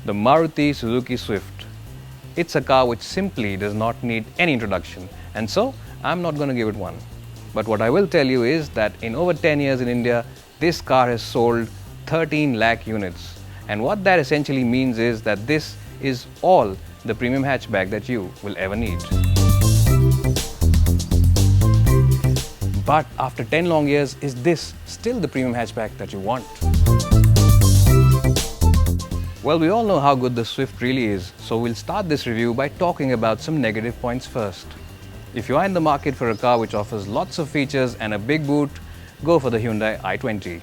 the Maruti Suzuki Swift. It's a car which simply does not need any introduction, and so I'm not going to give it one. But what I will tell you is that in over 10 years in India, this car has sold 13 lakh units. And what that essentially means is that this is all the premium hatchback that you will ever need. But after 10 long years, is this still the premium hatchback that you want? Well, we all know how good the Swift really is, so we'll start this review by talking about some negative points first. If you are in the market for a car which offers lots of features and a big boot, go for the Hyundai i20.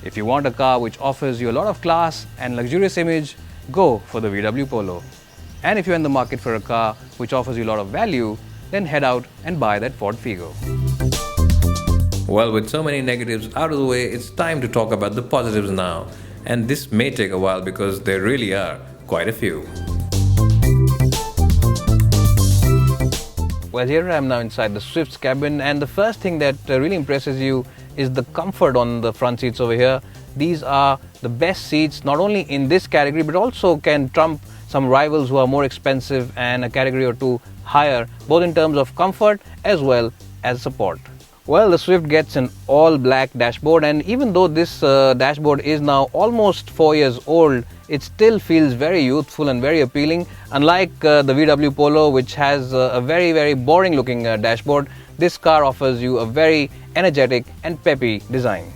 If you want a car which offers you a lot of class and luxurious image, go for the VW Polo. And if you're in the market for a car which offers you a lot of value, then head out and buy that Ford Figo. Well, with so many negatives out of the way, it's time to talk about the positives now. And this may take a while because there really are quite a few. Well, here I am now inside the Swift's cabin, and the first thing that really impresses you is the comfort on the front seats over here. These are the best seats, not only in this category, but also can trump some rivals who are more expensive and a category or two higher, both in terms of comfort as well as support. Well, the Swift gets an all-black dashboard, and even though this dashboard is now almost 4 years old, it still feels very youthful and very appealing. Unlike the VW Polo, which has a very boring looking dashboard, this car offers you a very energetic and peppy design.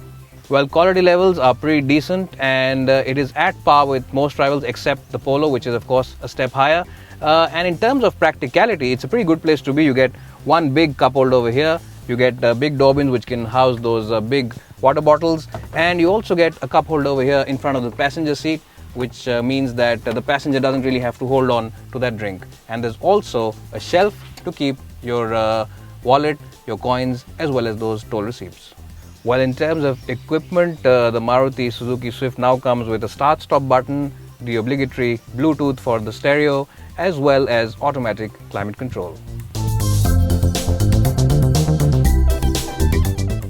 Well, quality levels are pretty decent, and it is at par with most rivals except the Polo, which is of course a step higher. And in terms of practicality, it's a pretty good place to be. You get one big cup holder over here, you get big door bins which can house those big water bottles, and you also get a cup holder over here in front of the passenger seat, which means that the passenger doesn't really have to hold on to that drink. And there's also a shelf to keep your wallet, your coins, as well as those toll receipts. While in terms of equipment, the Maruti Suzuki Swift now comes with a start-stop button, the obligatory Bluetooth for the stereo, as well as automatic climate control.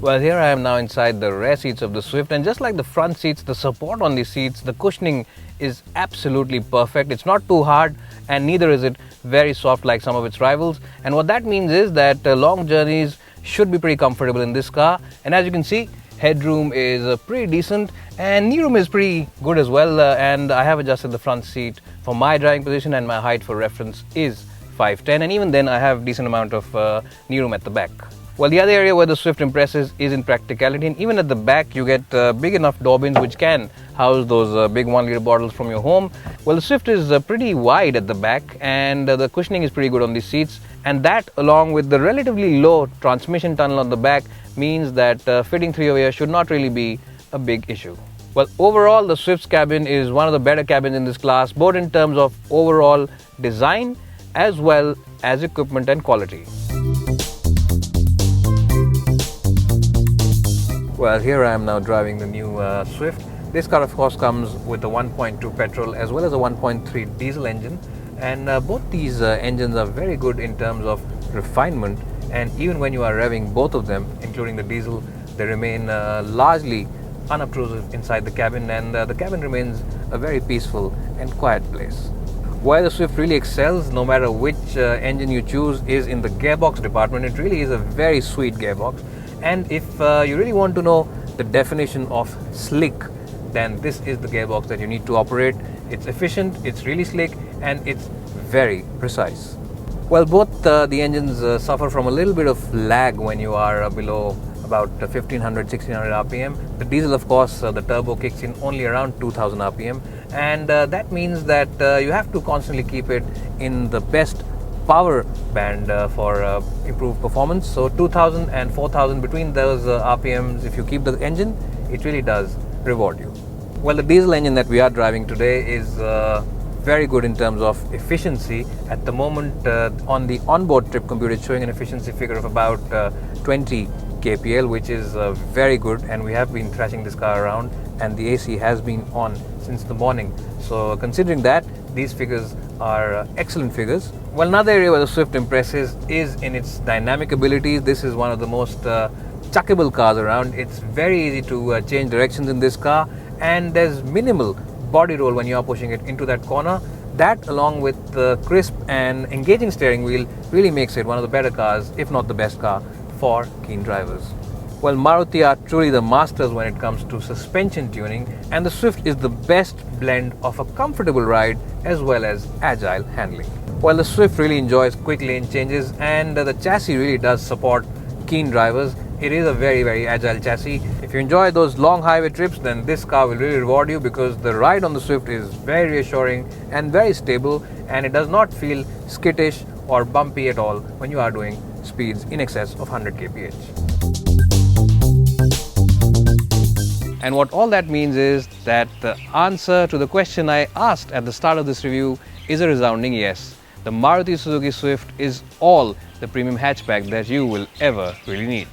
Well, here I am now inside the rear seats of the Swift, and just like the front seats, the support on these seats, the cushioning is absolutely perfect. It's not too hard, and neither is it very soft like some of its rivals. And what that means is that long journeys should be pretty comfortable in this car. And as you can see, headroom is pretty decent, and knee room is pretty good as well. And I have adjusted the front seat for my driving position, and my height for reference is 5'10", and even then I have decent amount of knee room at the back. Well, the other area where the Swift impresses is in practicality, and even at the back you get big enough door bins which can house those big 1 litre bottles from your home. Well, the Swift is pretty wide at the back, and the cushioning is pretty good on these seats, and that along with the relatively low transmission tunnel on the back means that fitting 3 over here should not really be a big issue. Well, overall the Swift's cabin is one of the better cabins in this class, both in terms of overall design as well as equipment and quality. Well, here I am now driving the new Swift. This car of course comes with a 1.2 petrol as well as a 1.3 diesel engine, and both these engines are very good in terms of refinement, and even when you are revving both of them, including the diesel, they remain largely unobtrusive inside the cabin, and the cabin remains a very peaceful and quiet place. Where the Swift really excels, no matter which engine you choose, is in the gearbox department. It really is a very sweet gearbox. And if you really want to know the definition of slick, then this is the gearbox that you need to operate. It's efficient, it's really slick, and it's very precise. Well, both the engines suffer from a little bit of lag when you are below about 1500-1600 RPM. The diesel, of course, the turbo kicks in only around 2000 RPM, and that means that you have to constantly keep it in the best power band for improved performance. So 2000 and 4000, between those RPMs, if you keep the engine, it really does reward you. Well, the diesel engine that we are driving today is very good in terms of efficiency. At the moment on the onboard trip computer, it's showing an efficiency figure of about 20 kpl, which is very good, and we have been thrashing this car around, and the AC has been on since the morning. So considering that, these figures are excellent figures. Well, another area where the Swift impresses is in its dynamic abilities. This is one of the most chuckable cars around. It's very easy to change directions in this car, and there's minimal body roll when you are pushing it into that corner. That, along with the crisp and engaging steering wheel, really makes it one of the better cars, if not the best car, for keen drivers. Well, Maruti are truly the masters when it comes to suspension tuning, and the Swift is the best blend of a comfortable ride as well as agile handling. While the Swift really enjoys quick lane changes and the chassis really does support keen drivers, it is a very agile chassis. If you enjoy those long highway trips, then this car will really reward you, because the ride on the Swift is very reassuring and very stable, and it does not feel skittish or bumpy at all when you are doing speeds in excess of 100 kph. And what all that means is that the answer to the question I asked at the start of this review is a resounding yes. The Maruti Suzuki Swift is all the premium hatchback that you will ever really need.